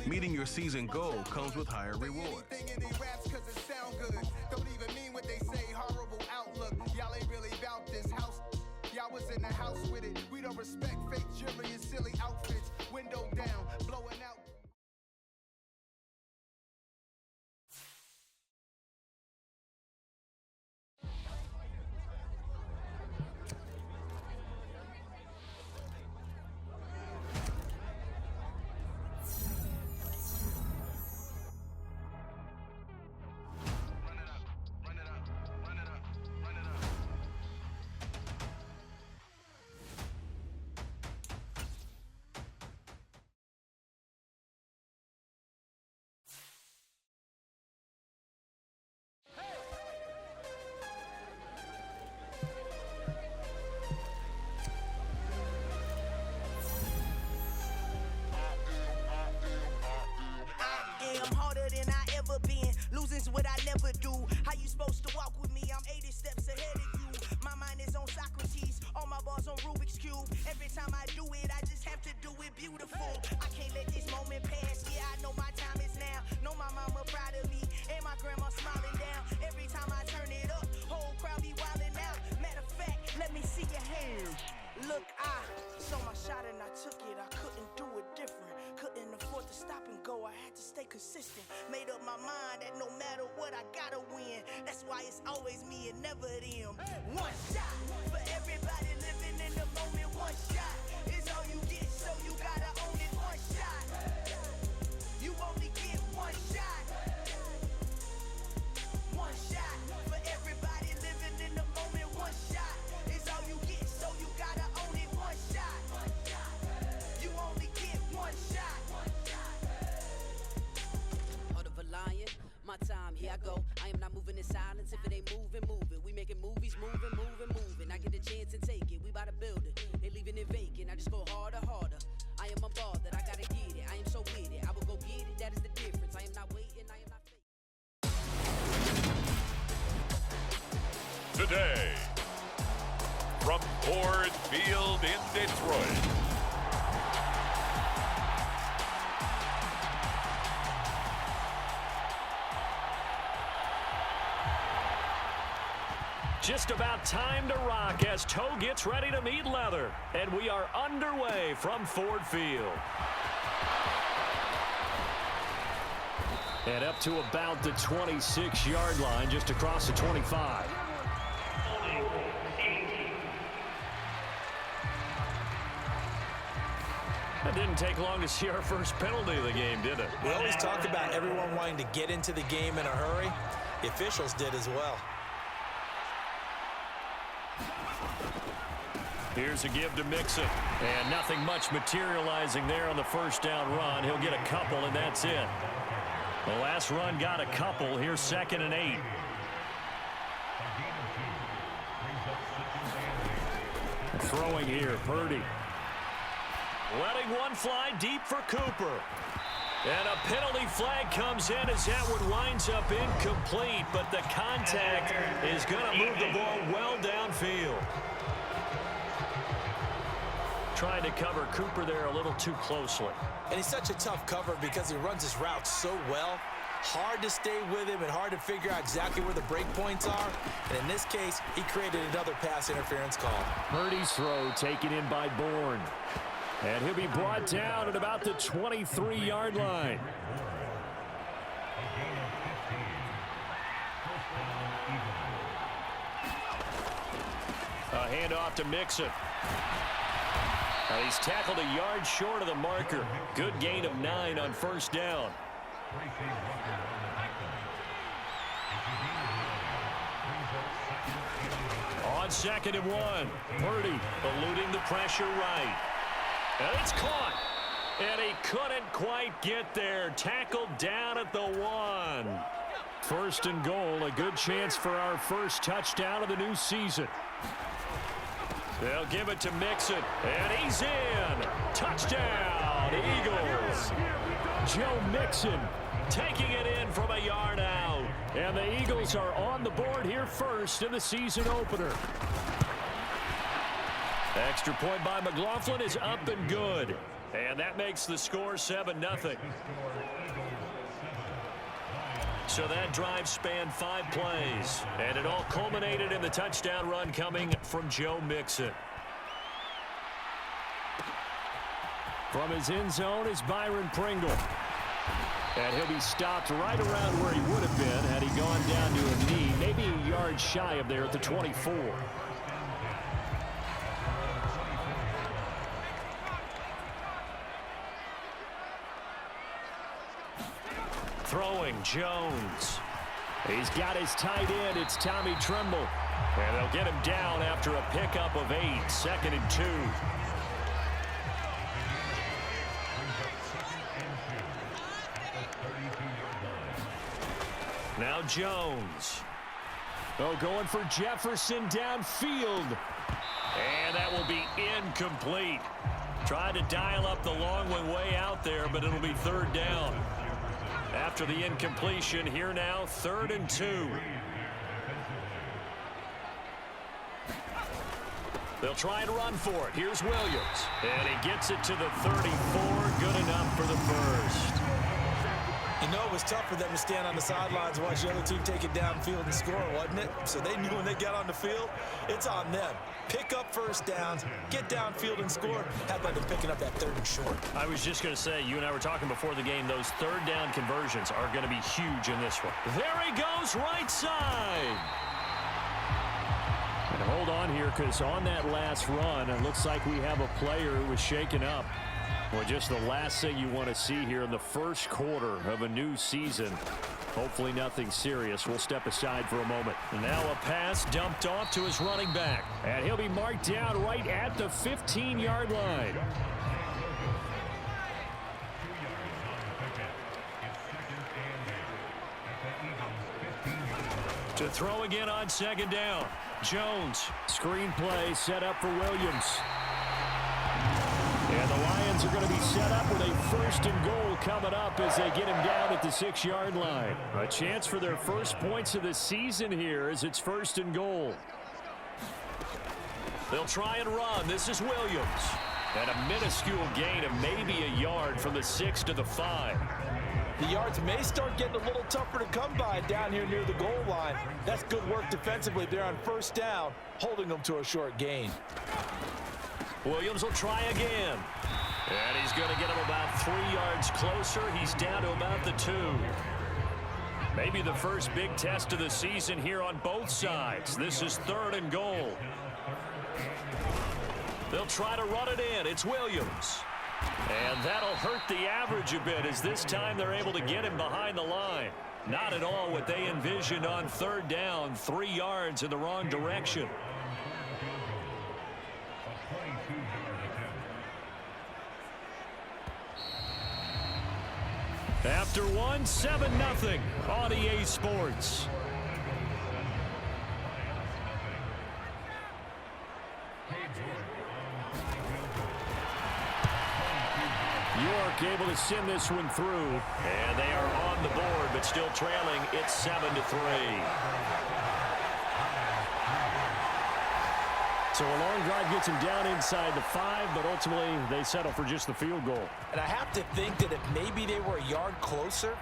Meeting your season goal comes with higher rewards. Don't even mean what they say, horrible outlook. Y'all ain't really about this house. Y'all was in the house with it. We don't respect fake jewelry and silly outfits. Window down, blowing out. I'm harder than I ever been. Losing's what I never do. How you supposed to walk with me? I'm 80 steps ahead of you. My mind is on Socrates. All my bars on Rubik's Cube. Every time I do it, I just have to do it beautiful. I can't let this moment pass. Yeah, I know my time is now. Know my mama proud of me. And my grandma smiling down. Every time I turn it up, whole crowd be wilding out. Matter of fact, let me see your hands. Look, I saw my shot and I took it. I couldn't do it different. Couldn't afford to stop and go. I had to stay consistent. Made up my mind that no matter what, I gotta win. That's why it's always me and never them. One shot for everybody living in the moment. One shot is all you get, so you gotta own it. One shot. You only get one shot. One shot for everybody living in the moment. One shot is all you get, so you gotta own it. One shot. You only get one shot. Heart of a lion, my time, here I go. I am not moving in silence. If it ain't moving, move it. We making movies, moving, moving, moving. I get a chance and take it. We bout to build it. Ain't leaving it vacant. I just go harder, harder. I am a ball that I gotta get it. I am so with it. I will go get it. That is the difference. I am not waiting. I am not fake. Today, from Ford Field in Detroit. Just about time to rock as Toe gets ready to meet leather. And we are underway from Ford Field. And up to about the 26-yard line, just across the 25. It didn't take long to see our first penalty of the game, did it? We always talk about everyone wanting to get into the game in a hurry. The officials did as well. Here's a give to Mixon. And nothing much materializing there on the first down run. He'll get a couple, and that's it. The last run got a couple. Here's 2nd and 8. Throwing here, Purdy. Letting one fly deep for Cooper. And a penalty flag comes in as that one winds up incomplete, but the contact is going to move the ball well downfield. Trying to cover Cooper there a little too closely. And he's such a tough cover because he runs his route so well. Hard to stay with him and hard to figure out exactly where the break points are. And in this case, he created another pass interference call. Purdy's throw taken in by Bourne. And he'll be brought down at about the 23-yard line. A handoff to Mixon. He's tackled a yard short of the marker. Good gain of 9 on first down. On 2nd and 1, Purdy eluding the pressure right. And it's caught. And he couldn't quite get there. Tackled down at the 1. First and goal, a good chance for our first touchdown of the new season. They'll give it to Mixon, and he's in. Touchdown, Eagles. Joe Mixon taking it in from a yard out. And the Eagles are on the board here first in the season opener. Extra point by McLaughlin is up and good. And that makes the score 7-0. So that drive spanned 5 plays, and it all culminated in the touchdown run coming from Joe Mixon. From his end zone is Byron Pringle. And he'll be stopped right around where he would have been had he gone down to a knee, maybe a yard shy of there at the 24. Throwing Jones. He's got his tight end. It's Tommy Tremble. And they'll get him down after a pickup of 8, 2nd and 2. Now Jones. Oh, going for Jefferson downfield. And that will be incomplete. Tried to dial up the long one way out there, but it'll be 3rd down. After the incompletion, here now, 3rd and 2. They'll try and run for it. Here's Williams. And he gets it to the 34. Good enough for the first. You know, it was tough for them to stand on the sidelines and watch the other team take it downfield and score, wasn't it? So they knew when they got on the field, it's on them. Pick up first downs, get downfield and score. How about them picking up that 3rd and short? I was just going to say, you and I were talking before the game, those 3rd down conversions are going to be huge in this one. There he goes, right side. And hold on here, because on that last run, it looks like we have a player who was shaken up. Well, just the last thing you want to see here in the first quarter of a new season. Hopefully nothing serious. We'll step aside for a moment. And now a pass dumped off to his running back. And he'll be marked down right at the 15-yard line. To throw again on 2nd down. Jones. Screen play set up for Williams. And the Lions are going to be set up with a 1st and goal coming up as they get him down at the 6-yard line. A chance for their first points of the season here as it's 1st and goal. They'll try and run. This is Williams. And a minuscule gain of maybe a yard from the 6 to the 5. The yards may start getting a little tougher to come by down here near the goal line. That's good work defensively there on 1st down, holding them to a short gain. Williams will try again. And he's going to get him about 3 yards closer. He's down to about the 2. Maybe the first big test of the season here on both sides. This is 3rd and goal. They'll try to run it in. It's Williams. And that'll hurt the average a bit as this time they're able to get him behind the line. Not at all what they envisioned on 3rd down. 3 yards in the wrong direction. After 1, 7-0 on EA Sports. York able to send this one through. And they are on the board, but still trailing. It's 7-3. So a long drive gets him down inside the 5, but ultimately they settle for just the field goal. And I have to think that if maybe they were a yard closer,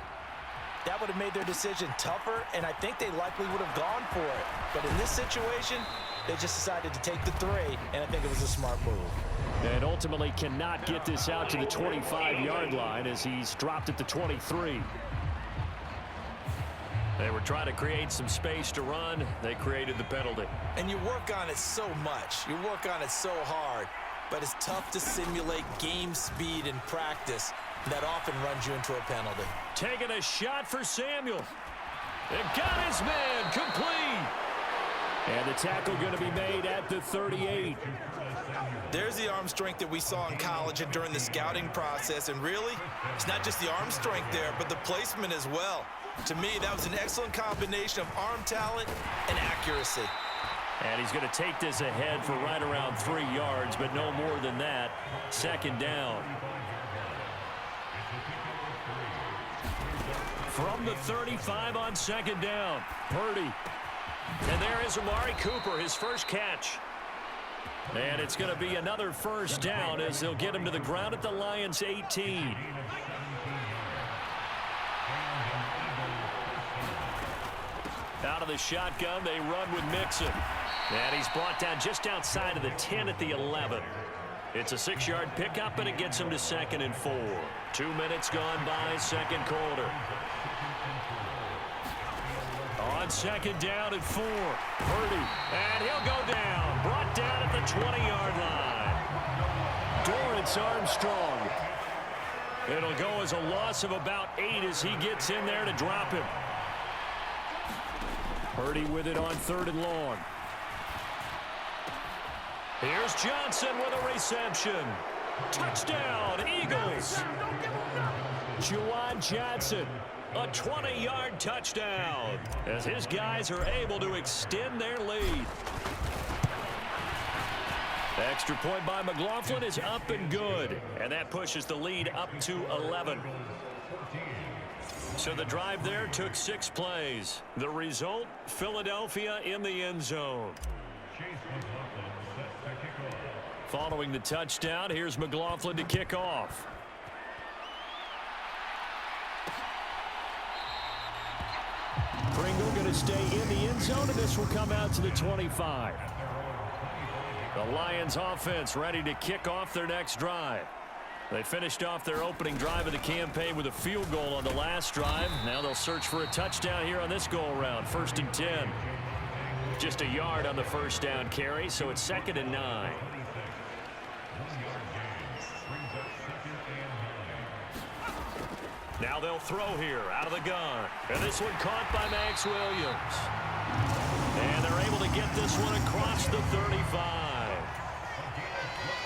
that would have made their decision tougher, and I think they likely would have gone for it. But in this situation, they just decided to take the 3, and I think it was a smart move. And ultimately cannot get this out to the 25-yard line as he's dropped at the 23. They were trying to create some space to run. They created the penalty. And you work on it so much. You work on it so hard. But it's tough to simulate game speed in practice. That often runs you into a penalty. Taking a shot for Samuel. It got his man complete. And the tackle going to be made at the 38. There's the arm strength that we saw in college and during the scouting process. And really, it's not just the arm strength there, but the placement as well. To me, that was an excellent combination of arm talent and accuracy. And he's going to take this ahead for right around 3 yards, but no more than that. 2nd down. From the 35 on 2nd down, Purdy. And there is Amari Cooper, his first catch. And it's going to be another first down as they'll get him to the ground at the Lions' 18. Out of the shotgun, they run with Mixon. And he's brought down just outside of the 10 at the 11. It's a 6-yard pickup, and it gets him to 2nd and 4. 2 minutes gone by, second quarter. On 2nd down and 4. Purdy, and he'll go down. Brought down at the 20-yard line. Dorrance Armstrong. It'll go as a loss of about 8 as he gets in there to drop him. Purdy with it on 3rd and long. Here's Johnson with a reception. Touchdown, Eagles. Juwan Johnson, a 20-yard touchdown as his guys are able to extend their lead. The extra point by McLaughlin is up and good, and that pushes the lead up to 11. So the drive there took 6 plays. The result, Philadelphia in the end zone. Following the touchdown, here's McLaughlin to kick off. Pringle going to stay in the end zone, and this will come out to the 25. The Lions offense ready to kick off their next drive. They finished off their opening drive of the campaign with a field goal on the last drive. Now they'll search for a touchdown here on this go-around. 1st and 10. Just a yard on the first down carry, so it's 2nd and 9. Now they'll throw here out of the gun. And this one caught by Max Williams. And they're able to get this one across the 35.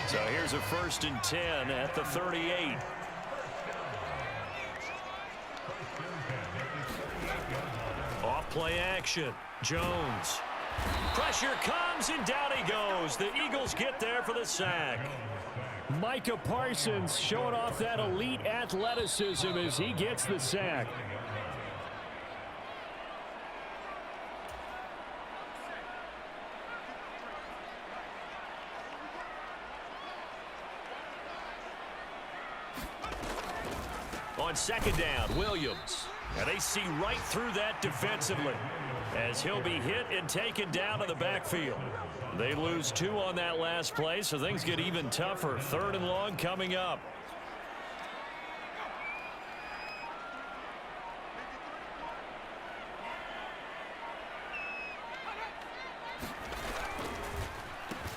So here's a 1st and 10 at the 38. Off play action. Jones. Pressure comes and down he goes. The Eagles get there for the sack. Micah Parsons showing off that elite athleticism as he gets the sack. On 2nd down, Williams. And they see right through that defensively as he'll be hit and taken down in the backfield. They lose 2 on that last play, so things get even tougher. 3rd and long coming up.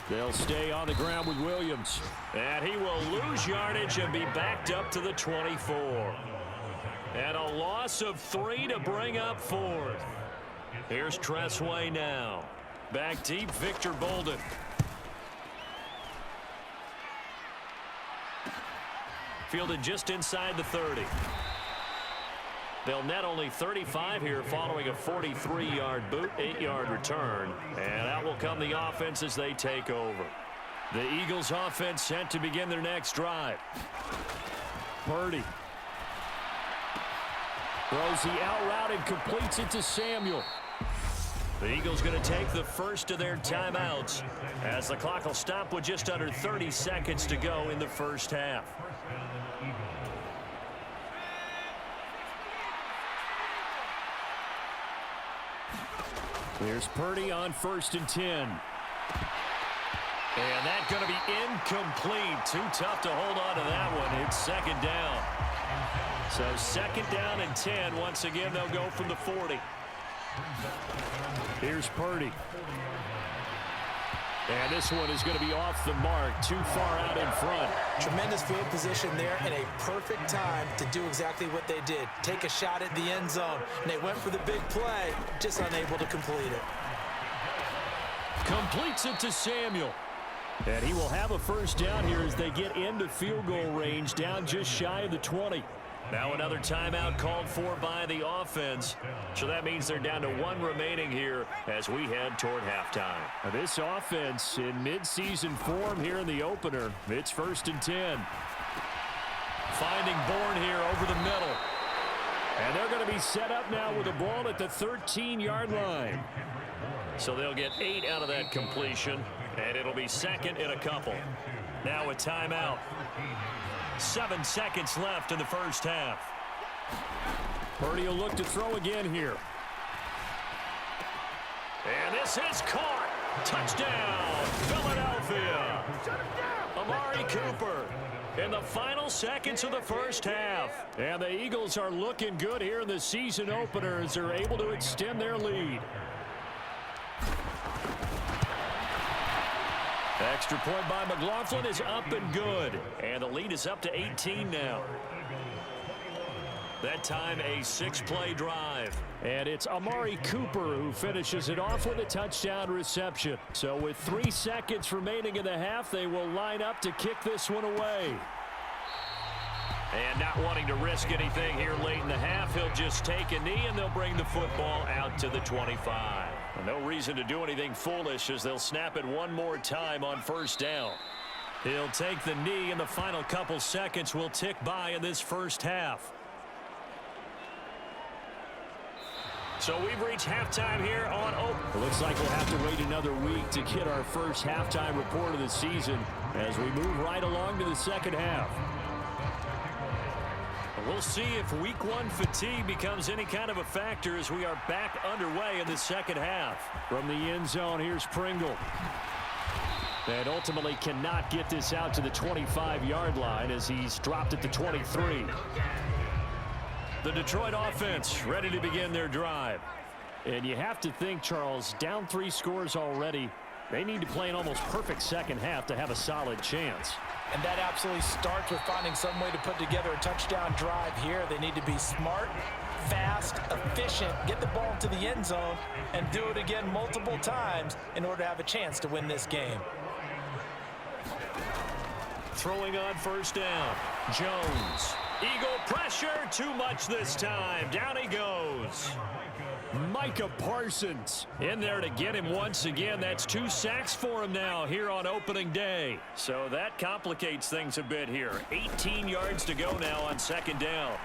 They'll stay on the ground with Williams. And he will lose yardage and be backed up to the 24. And a loss of 3 to bring up 4th. Here's Tressway now. Back deep, Victor Bolden. Fielded just inside the 30. They'll net only 35 here following a 43-yard boot, 8-yard return. And out will come the offense as they take over. The Eagles offense set to begin their next drive. Purdy. Throws the out route and completes it to Samuel. The Eagles going to take the first of their timeouts as the clock will stop with just under 30 seconds to go in the first half. Here's Purdy on 1st and 10. And that's going to be incomplete. Too tough to hold on to that one. It's 2nd down. So 2nd down and 10. Once again, they'll go from the 40. Here's Purdy. And this one is going to be off the mark, too far out in front. Tremendous field position there and a perfect time to do exactly what they did. Take a shot at the end zone. And they went for the big play, just unable to complete it. Completes it to Samuel. And he will have a first down here as they get into field goal range, down just shy of the 20. Now another timeout called for by the offense. So that means they're down to 1 remaining here as we head toward halftime. Now this offense in midseason form here in the opener. It's 1st and 10. Finding Bourne here over the middle. And they're going to be set up now with the ball at the 13-yard line. So they'll get 8 out of that completion. And it'll be second and a couple. Now a timeout. 7 seconds left in the first half. Purdy will look to throw again here. And this is caught. Touchdown, Philadelphia. Amari Cooper in the final seconds of the first half. And the Eagles are looking good here in the season opener as they're able to extend their lead. Extra point by McLaughlin is up and good. And the lead is up to 18 now. That time a 6-play drive. And it's Amari Cooper who finishes it off with a touchdown reception. So with 3 seconds remaining in the half, they will line up to kick this one away. And not wanting to risk anything here late in the half, he'll just take a knee and they'll bring the football out to the 25. No reason to do anything foolish as they'll snap it one more time on first down. He'll take the knee and the final couple seconds will tick by in this first half. So we've reached halftime here on Oak. It looks like we'll have to wait another week to get our first halftime report of the season as we move right along to the second half. We'll see if week 1 fatigue becomes any kind of a factor as we are back underway in the second half. From the end zone, here's Pringle. And ultimately cannot get this out to the 25-yard line as he's dropped at the 23. The Detroit offense ready to begin their drive. And you have to think, Charles, down 3 scores already. They need to play an almost perfect second half to have a solid chance. And that absolutely starts with finding some way to put together a touchdown drive here. They need to be smart, fast, efficient, get the ball to the end zone, and do it again multiple times in order to have a chance to win this game. Throwing on first down, Jones. Eagle pressure, too much this time. Down he goes. Micah Parsons in there to get him once again. That's 2 sacks for him now here on opening day. So that complicates things a bit here. 18 yards to go now on second down.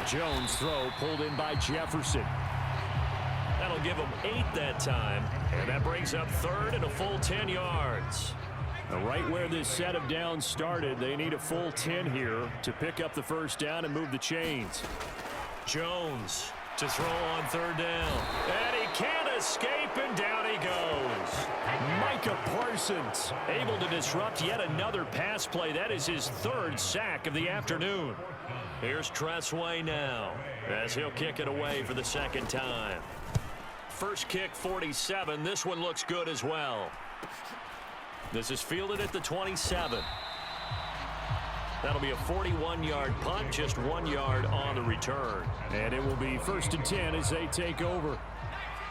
Jones throw pulled in by Jefferson. That'll give him 8 that time. And that brings up third and a full 10 yards. Right where this set of downs started, they need a full 10 here to pick up the first down and move the chains. Jones to throw on third down. And he can't escape, and down he goes. Micah Parsons able to disrupt yet another pass play. That is his 3rd sack of the afternoon. Here's Tressway now as he'll kick it away for the 2nd time. First kick 47. This one looks good as well. This is fielded at the 27. That'll be a 41-yard punt, just 1 yard on the return. And it will be 1st and 10 as they take over.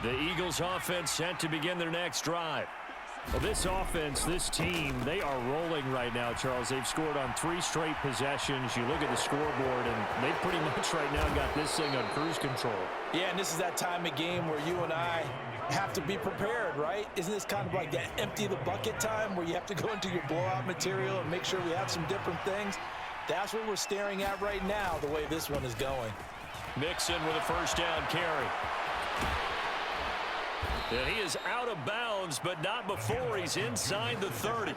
The Eagles offense set to begin their next drive. Well, this offense, this team, they are rolling right now, Charles. They've scored on 3 straight possessions. You look at the scoreboard, and they pretty much right now got this thing on cruise control. Yeah, and this is that time of game where you and I have to be prepared, right? Isn't this kind of like that empty the bucket time where you have to go into your blowout material and make sure we have some different things? That's what we're staring at right now, the way this one is going. Mixon with a first down carry. And he is out of bounds, but not before he's inside the 30.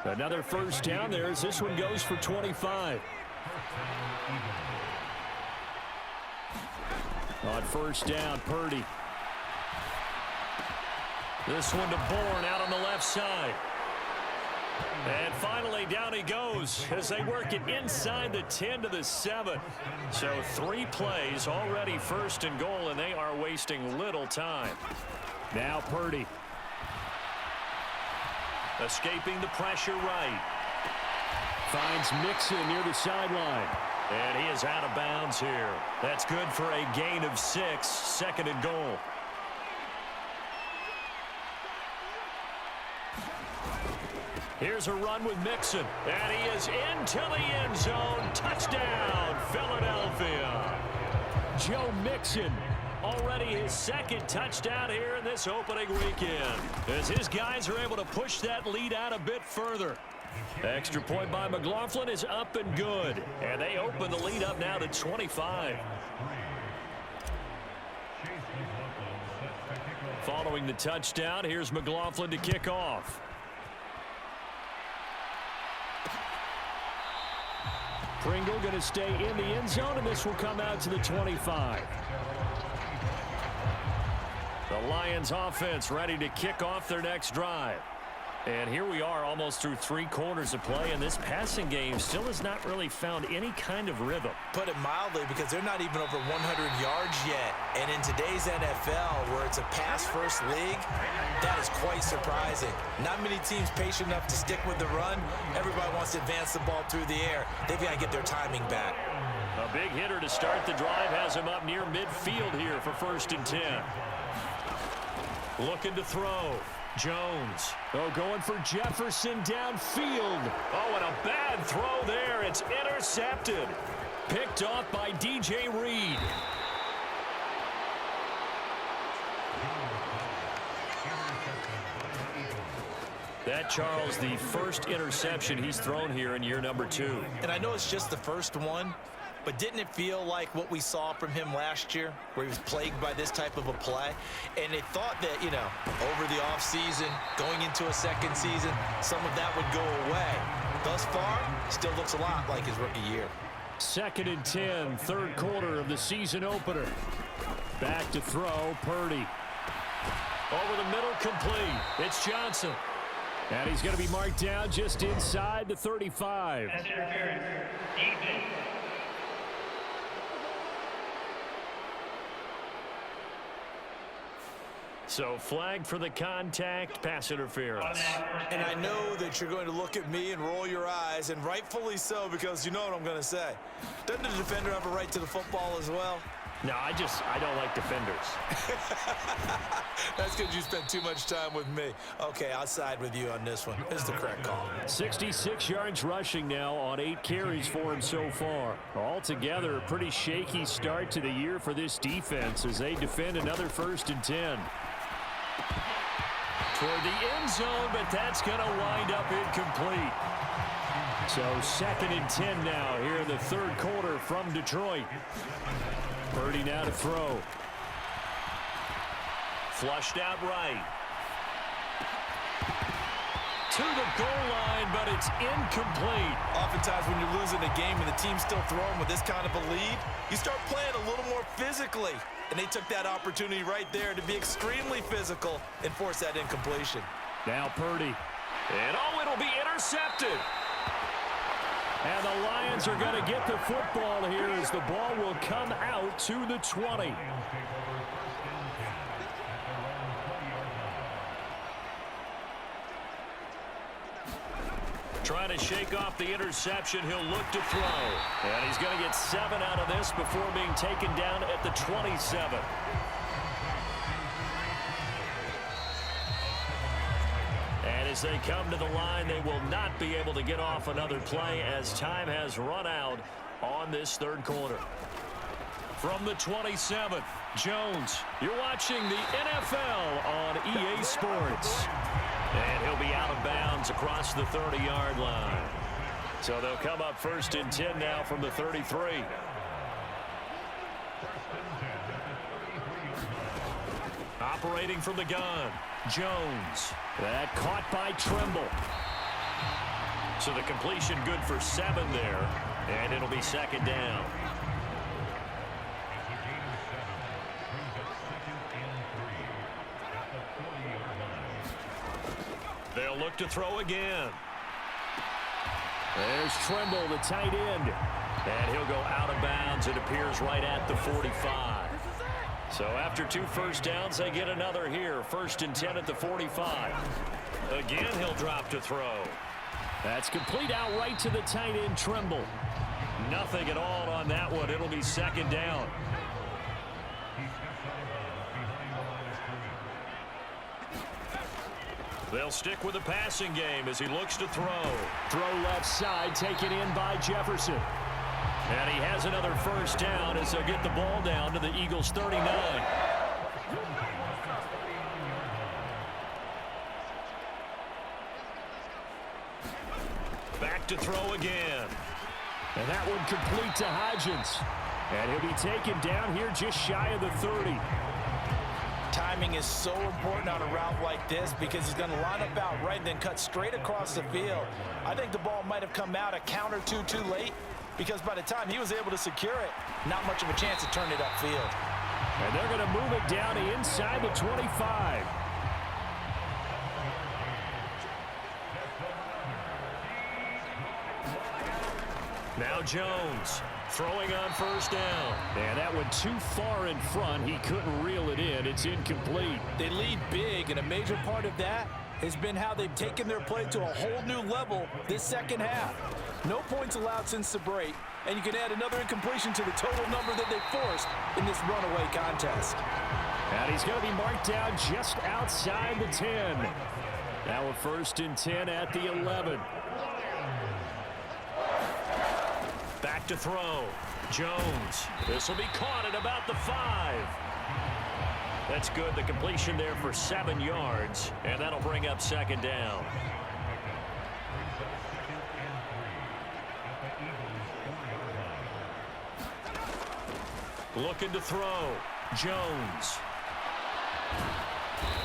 Another first down there as this one goes for 25. On first down, Purdy. This one to Bourne out on the left side. And finally, down he goes as they work it inside the 10 to the 7. So 3 plays already 1st and goal, and they are wasting little time. Now Purdy. Escaping the pressure right. Finds Mixon near the sideline. And he is out of bounds here. That's good for a gain of 6, 2nd and goal. Here's a run with Mixon. And he is into the end zone. Touchdown, Philadelphia. Joe Mixon, already his 2nd touchdown here in this opening weekend, as his guys are able to push that lead out a bit further. Extra point by McLaughlin is up and good. And they open the lead up now to 25. Following the touchdown, here's McLaughlin to kick off. Pringle going to stay in the end zone, and this will come out to the 25. The Lions offense ready to kick off their next drive. And here we are almost through 3 quarters of play, and this passing game still has not really found any kind of rhythm. Put it mildly, because they're not even over 100 yards yet. And in today's NFL, where it's a pass-first league, that is quite surprising. Not many teams patient enough to stick with the run. Everybody wants to advance the ball through the air. They've got to get their timing back. A big hitter to start the drive has him up near midfield here for 1st and 10. Looking to throw. Jones. Oh, going for Jefferson downfield. Oh, and a bad throw there. It's intercepted. Picked off by DJ Reed. That, Charles, the first interception he's thrown here in year number 2. And I know it's just the first one, but didn't it feel like what we saw from him last year, where he was plagued by this type of a play? And they thought that, you know, over the offseason, going into a second season, some of that would go away. Thus far, still looks a lot like his rookie year. 2nd and 10, 3rd quarter of the season opener. Back to throw, Purdy. Over the middle, complete. It's Johnson. And he's going to be marked down just inside the 35. That's interference. Defense. So flag for the contact, pass interference. And I know that you're going to look at me and roll your eyes, and rightfully so, because you know what I'm going to say. Doesn't the defender have a right to the football as well? No, I don't like defenders. That's because you spent too much time with me. Okay, I'll side with you on this one. This is the correct call. 66 yards rushing now on 8 carries for him so far. Altogether, a pretty shaky start to the year for this defense as they defend another 1st and 10. Toward the end zone, but that's going to wind up incomplete. So 2nd and 10 now here in the 3rd quarter from Detroit. Purdy now to throw. Flushed out right. To the goal line, but it's incomplete. Oftentimes when you're losing a game and the team's still throwing with this kind of a lead, you start playing a little more physically. And they took that opportunity right there to be extremely physical and force that incompletion. Now Purdy. And it'll be intercepted. And the Lions are going to get the football here as the ball will come out to the 20. Trying to shake off the interception. He'll look to throw. And he's going to get 7 out of this before being taken down at the 27. And as they come to the line, they will not be able to get off another play as time has run out on this 3rd quarter. From the 27, Jones. You're watching the NFL on EA Sports. And he'll be out of bounds across the 30-yard line. So they'll come up 1st and 10 now from the 33. Operating from the gun, Jones. That caught by Trimble. So the completion good for 7 there. And it'll be 2nd down. They'll look to throw again. There's Trimble, the tight end. And he'll go out of bounds. It appears right at the 45. So after 2 first downs, they get another here. 1st and 10 at the 45. Again, he'll drop to throw. That's complete out right to the tight end, Trimble. Nothing at all on that one. It'll be 2nd down. They'll stick with the passing game as he looks to throw. Throw left side, taken in by Jefferson. And he has another 1st down as they'll get the ball down to the Eagles' 39. Back to throw again. And that one complete to Hodgins. And he'll be taken down here just shy of the 30. Timing is so important on a route like this because he's going to line up out right and then cut straight across the field. I think the ball might have come out a count or two too late because by the time he was able to secure it, not much of a chance to turn it upfield. And they're going to move it down inside the 25. Now Jones throwing on first down. And that went too far in front. He couldn't reel it in. It's incomplete. They lead big, and a major part of that has been how they've taken their play to a whole new level this second half. No points allowed since the break, and you can add another incompletion to the total number that they forced in this runaway contest. And he's going to be marked down just outside the 10. Now a 1st and 10 at the 11. Back to throw. Jones. This will be caught at about the 5. That's good. The completion there for 7 yards. And that'll bring up 2nd down. Looking to throw. Jones.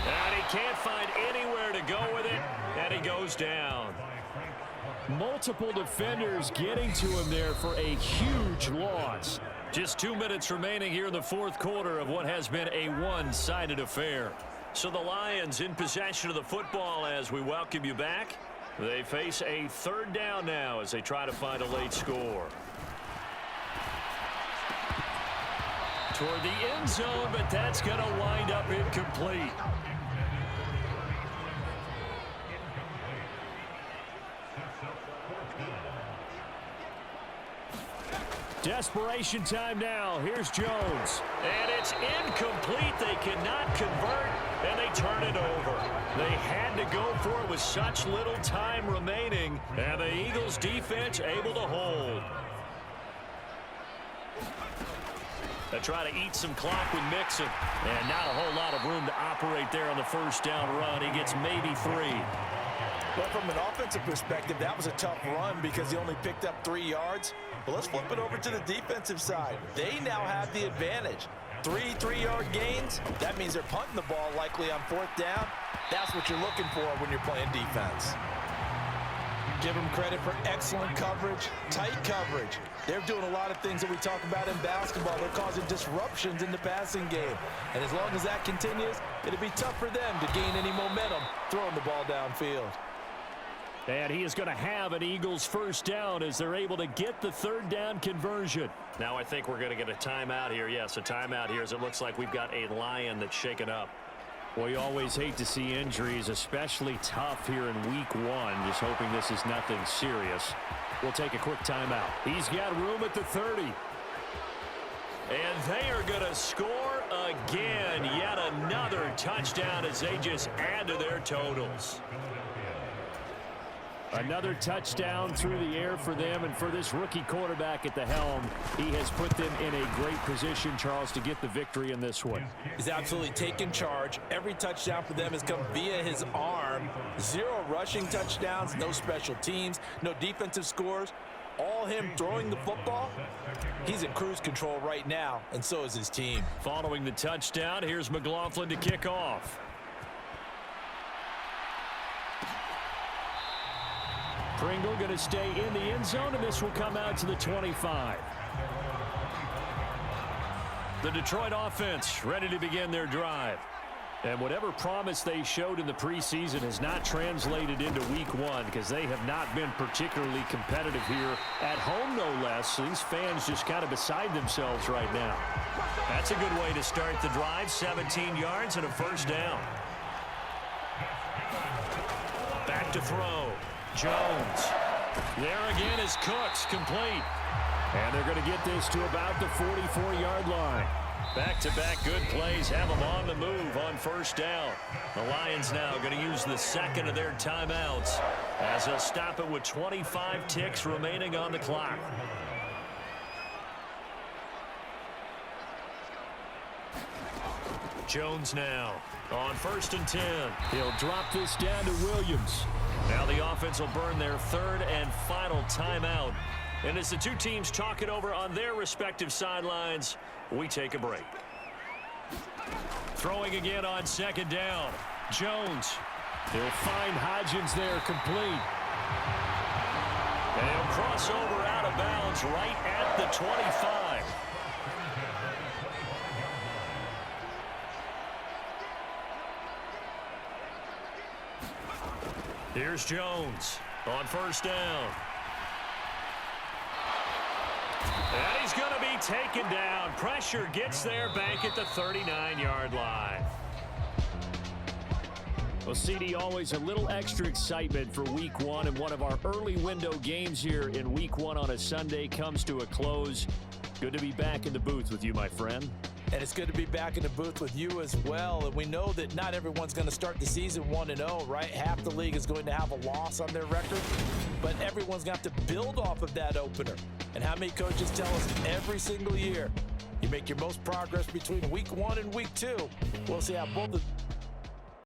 And he can't find anywhere to go with it. And he goes down. Multiple defenders getting to him there for a huge loss. Just 2 minutes remaining here in the 4th quarter of what has been a one-sided affair. So the Lions in possession of the football as we welcome you back. They face a 3rd down now as they try to find a late score. Toward the end zone, but that's going to wind up incomplete. Desperation time now. Here's Jones. And it's incomplete. They cannot convert, and they turn it over. They had to go for it with such little time remaining, and the Eagles defense able to hold. They try to eat some clock with Mixon, and not a whole lot of room to operate there on the 1st down run. He gets maybe 3. Well, from an offensive perspective, that was a tough run because he only picked up 3 yards. But let's flip it over to the defensive side. They now have the advantage. 3 3-yard gains. That means they're punting the ball likely on 4th down. That's what you're looking for when you're playing defense. Give them credit for excellent coverage, tight coverage. They're doing a lot of things that we talk about in basketball. They're causing disruptions in the passing game. And as long as that continues, it'll be tough for them to gain any momentum throwing the ball downfield. And he is going to have an Eagles 1st down as they're able to get the 3rd down conversion. Now I think we're going to get a timeout here. Yes, a timeout here as it looks like we've got a Lion that's shaken up. Well, you always hate to see injuries, especially tough here in week 1. Just hoping this is nothing serious. We'll take a quick timeout. He's got room at the 30. And they are going to score again. Yet another touchdown as they just add to their totals. Another touchdown through the air for them, and for this rookie quarterback at the helm, he has put them in a great position, Charles, to get the victory in this one. He's absolutely taken charge. Every touchdown for them has come via his arm. 0 rushing touchdowns, no special teams, no defensive scores. All him throwing the football. He's in cruise control right now, and so is his team. Following the touchdown, here's McLaughlin to kick off. Pringle going to stay in the end zone, and this will come out to the 25. The Detroit offense ready to begin their drive. And whatever promise they showed in the preseason has not translated into week 1 because they have not been particularly competitive here at home, no less. So these fans just kind of beside themselves right now. That's a good way to start the drive. 17 yards and a 1st down. Back to throw. Jones. There again is Cooks, complete. And they're going to get this to about the 44-yard line. Back-to-back good plays have them on the move on 1st down. The Lions now going to use the 2nd of their timeouts as they'll stop it with 25 ticks remaining on the clock. Jones now on 1st and 10. He'll drop this down to Williams. Now the offense will burn their 3rd and final timeout. And as the two teams talk it over on their respective sidelines, we take a break. Throwing again on second down. Jones. He'll find Hodgins there complete. And he'll cross over out of bounds right at the 25. Here's Jones on first down. And he's going to be taken down. Pressure gets there back at the 39-yard line. Well, CD, always a little extra excitement for Week 1, and one of our early window games here in Week 1 on a Sunday comes to a close. Good to be back in the booth with you, my friend. And it's good to be back in the booth with you as well. And we know that not everyone's going to start the season 1-0, right? Half the league is going to have a loss on their record, but everyone's going to have to build off of that opener. And how many coaches tell us every single year, you make your most progress between Week 1 and Week 2. We'll see how both of